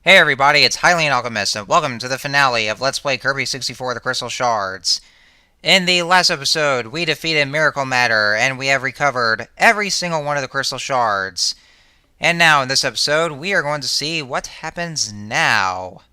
Hey everybody, it's Hylian Alchemist, and welcome to the finale of Let's Play Kirby 64 The Crystal Shards. In the last episode, we defeated Miracle Matter, and we have recovered every single one of the Crystal Shards. And now, in this episode, we are going to see what happens now.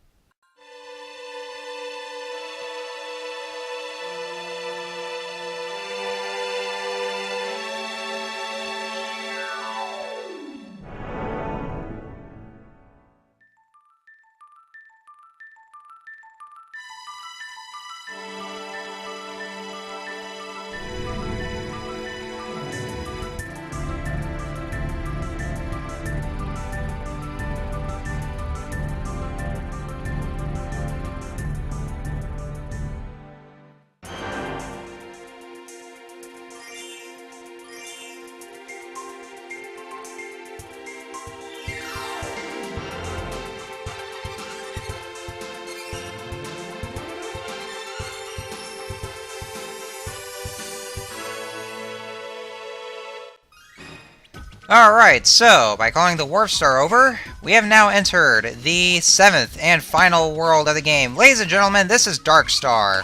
Alright, so, by calling the Warp Star over, we have now entered the 7th and final world of the game. Ladies and gentlemen, this is Dark Star.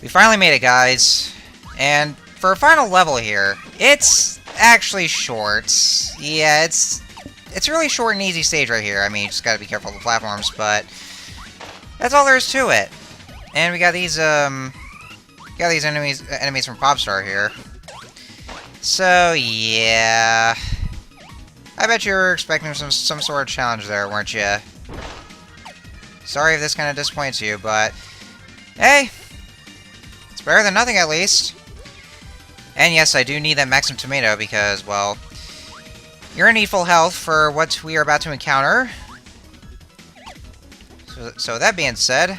We finally made it, guys. And for a final level here, it's actually short. Yeah, it's really short and easy stage right here. I mean, you just gotta be careful of the platforms, but that's all there is to it. And we got these enemies from Popstar here. So, yeah. I bet you were expecting some sort of challenge there, weren't you? Sorry if this kind of disappoints you, but hey, it's better than nothing at least. And yes, I do need that Maximum Tomato because, well, you're in need full health for what we are about to encounter. So that being said,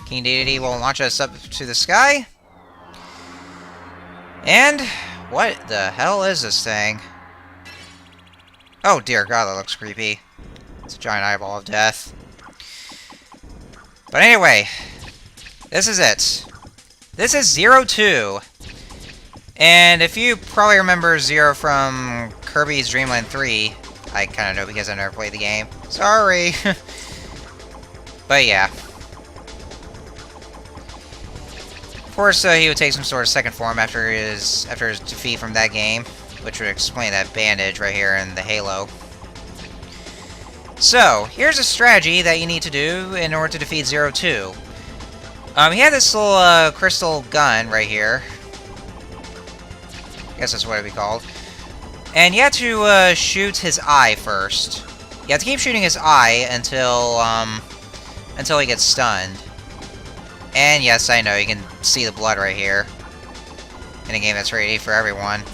King Deity will launch us up to the sky. And what the hell is this thing? Oh dear god, that looks creepy. It's a giant eyeball of death. But anyway, this is it. This is Zero 2. And if you probably remember Zero from Kirby's Dream Land 3, I kind of know because I never played the game. Sorry. But yeah. Of course, he would take some sort of second form after his defeat from that game, which would explain that bandage right here in the halo. So, here's a strategy that you need to do in order to defeat Zero 2. He had this little crystal gun right here. I guess that's what it'd be called. And you have to shoot his eye first. You have to keep shooting his eye until he gets stunned. And yes, I know, you can see the blood right here. In a game that's rated for everyone.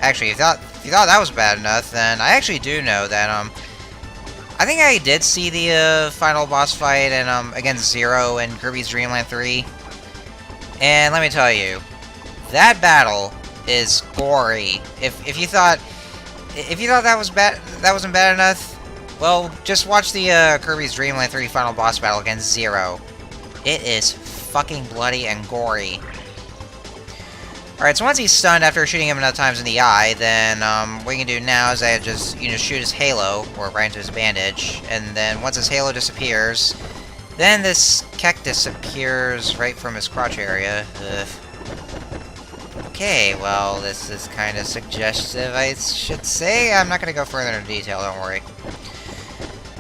Actually, if you thought that was bad enough, then I actually do know that, I think I did see the, final boss fight against Zero in Kirby's Dream Land 3. And let me tell you, that battle is gory. If you thought that was bad, that wasn't bad enough, well, just watch the, Kirby's Dream Land 3 final boss battle against Zero. It is fucking bloody and gory. Alright, so once he's stunned after shooting him enough times in the eye, then what you can do now is I just shoot his halo, or right into his bandage, and then once his halo disappears, then this cactus appears right from his crotch area. Ugh. Okay, well, this is kind of suggestive, I should say. I'm not going to go further into detail, don't worry.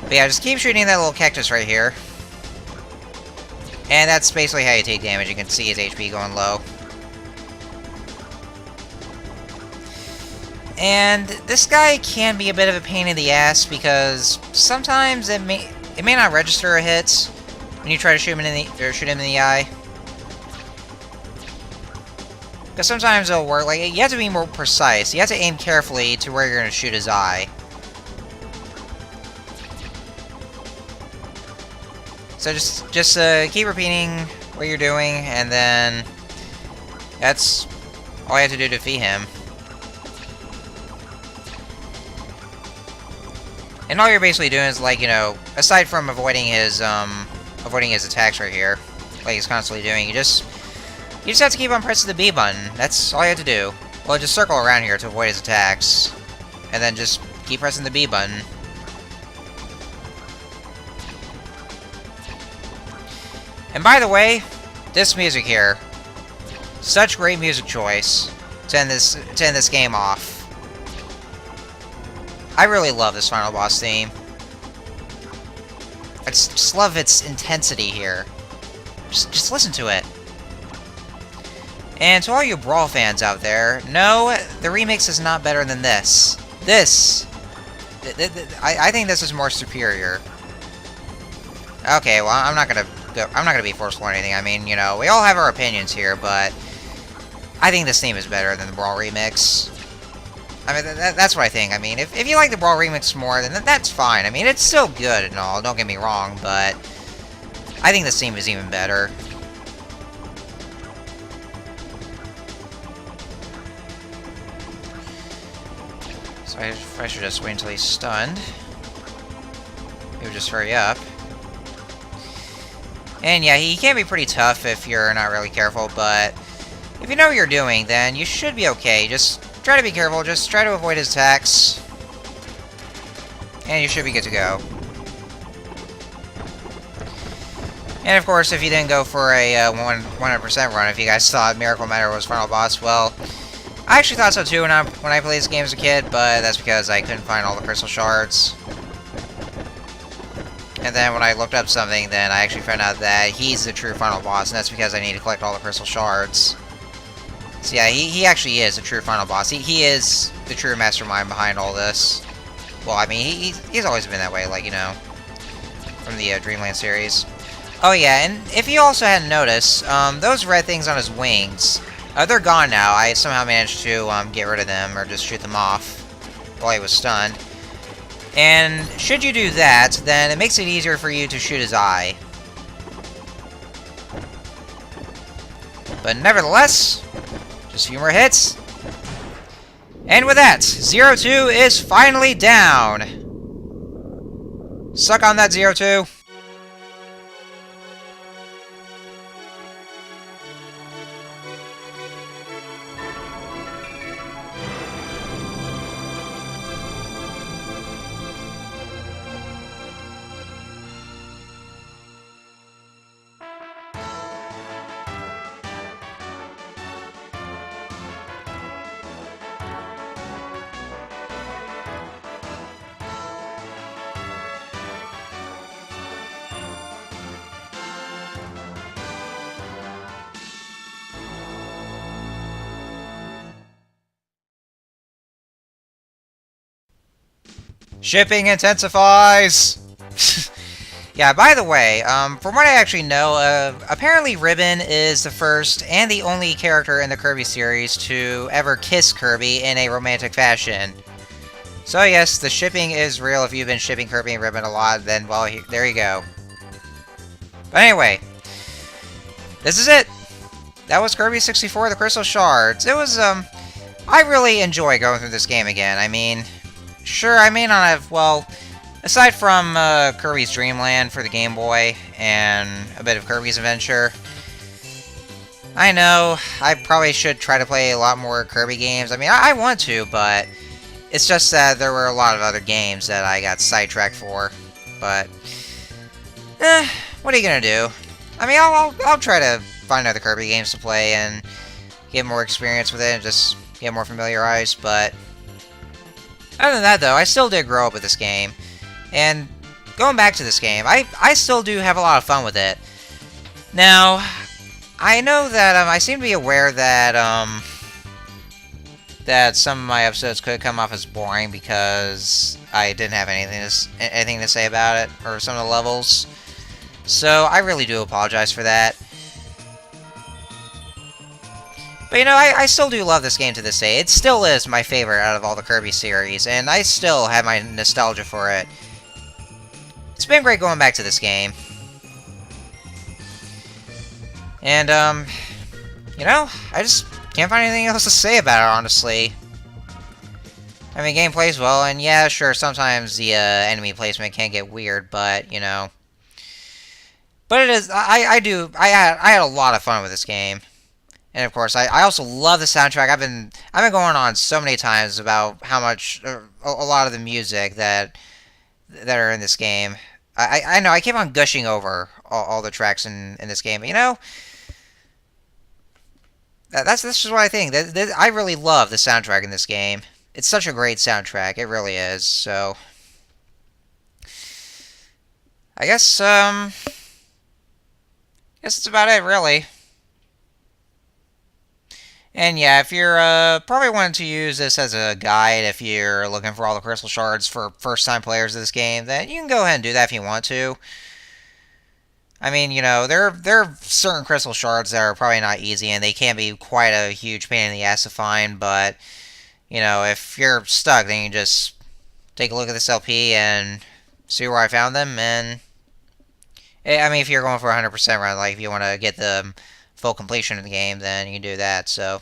But yeah, just keep shooting that little cactus right here. And that's basically how you take damage. You can see his HP going low. And this guy can be a bit of a pain in the ass because sometimes it may not register a hit when you try to shoot him in the eye. Because sometimes it'll work. Like, you have to be more precise. You have to aim carefully to where you're going to shoot his eye. So just keep repeating what you're doing, and then that's all you have to do to defeat him. And all you're basically doing is, like, aside from avoiding his attacks right here, like he's constantly doing, you just have to keep on pressing the B button. That's all you have to do. Well, just circle around here to avoid his attacks, and then just keep pressing the B button. And by the way, this music here, such great music choice to end this game off. I really love this final boss theme. I just love its intensity here. Just listen to it. And to all you Brawl fans out there, no, the remix is not better than this. I think this is more superior. Okay, well, I'm not gonna be forceful or anything. I mean, you know, we all have our opinions here, but I think this theme is better than the Brawl remix. I mean, that's what I think. I mean, if you like the Brawl remix more, then that's fine. I mean, it's still good and all, don't get me wrong, but I think this theme is even better. So I should just wait until he's stunned. He would just hurry up. And yeah, he can be pretty tough if you're not really careful, but if you know what you're doing, then you should be okay. Just try to be careful, just try to avoid his attacks. And you should be good to go. And of course, if you didn't go for a 100% run, if you guys thought Miracle Matter was final boss, well, I actually thought so too when I played this game as a kid, but that's because I couldn't find all the crystal shards. And then when I looked up something, then I actually found out that he's the true final boss, and that's because I need to collect all the crystal shards. So yeah, he actually is the true final boss. He is the true mastermind behind all this. Well, I mean, he's always been that way, like, you know, from the Dreamland series. Oh yeah, and if you also hadn't noticed, those red things on his wings, they're gone now. I somehow managed to get rid of them, or just shoot them off while he was stunned. And should you do that, then it makes it easier for you to shoot his eye. But nevertheless, just a few more hits. And with that, 0-2 is finally down. Suck on that, 0-2. Shipping intensifies! Yeah, by the way, from what I actually know, apparently Ribbon is the first and the only character in the Kirby series to ever kiss Kirby in a romantic fashion. So yes, the shipping is real. If you've been shipping Kirby and Ribbon a lot, then, well, there you go. But anyway, this is it! That was Kirby 64, the Crystal Shards. It was, I really enjoy going through this game again. I mean, sure, I may not have, well, aside from Kirby's Dream Land for the Game Boy and a bit of Kirby's Adventure, I know I probably should try to play a lot more Kirby games. I mean, I want to, but it's just that there were a lot of other games that I got sidetracked for. But, what are you gonna do? I mean, I'll try to find other Kirby games to play and get more experience with it and just get more familiarized, but other than that, though, I still did grow up with this game. And going back to this game, I still do have a lot of fun with it. Now, I know that I seem to be aware that that some of my episodes could come off as boring because I didn't have anything to say about it, or some of the levels. So I really do apologize for that. But, you know, I still do love this game to this day. It still is my favorite out of all the Kirby series, and I still have my nostalgia for it. It's been great going back to this game. And, you know, I just can't find anything else to say about it, honestly. I mean, game plays well, and yeah, sure, sometimes the enemy placement can get weird, but, you know. But it is, I had a lot of fun with this game. And of course, I also love the soundtrack. I've been going on so many times about how much a lot of the music that are in this game. I know I keep on gushing over all the tracks in this game. You know, that's just what I think. I really love the soundtrack in this game. It's such a great soundtrack. It really is. So I guess that's about it, really. And yeah, if you're probably wanting to use this as a guide if you're looking for all the crystal shards for first-time players of this game, then you can go ahead and do that if you want to. I mean, you know, there are certain crystal shards that are probably not easy, and they can be quite a huge pain in the ass to find. But you know, if you're stuck, then you just take a look at this LP and see where I found them. And I mean, if you're going for 100% run, like if you want to get the full completion of the game, then you can do that. So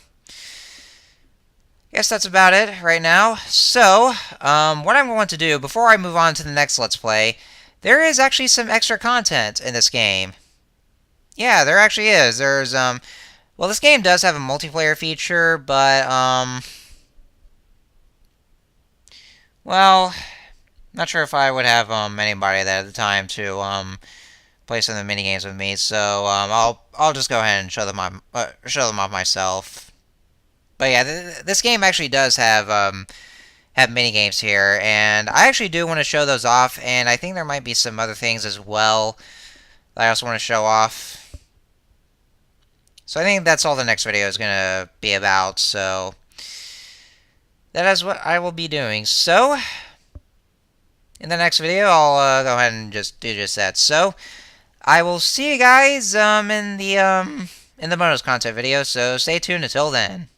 guess that's about it right now. So, what I'm going to do before I move on to the next Let's Play, there is actually some extra content in this game. Yeah, there actually is. Well, this game does have a multiplayer feature, but, well, not sure if I would have, anybody there at the time to, play some of the mini games with me, so, I'll just go ahead and show them off myself. But yeah, this game actually does have mini games here, and I actually do want to show those off, and I think there might be some other things as well that I also want to show off. So I think that's all the next video is going to be about, so that is what I will be doing. So, in the next video, I'll go ahead and just do just that. So, I will see you guys in the bonus content video, so stay tuned until then.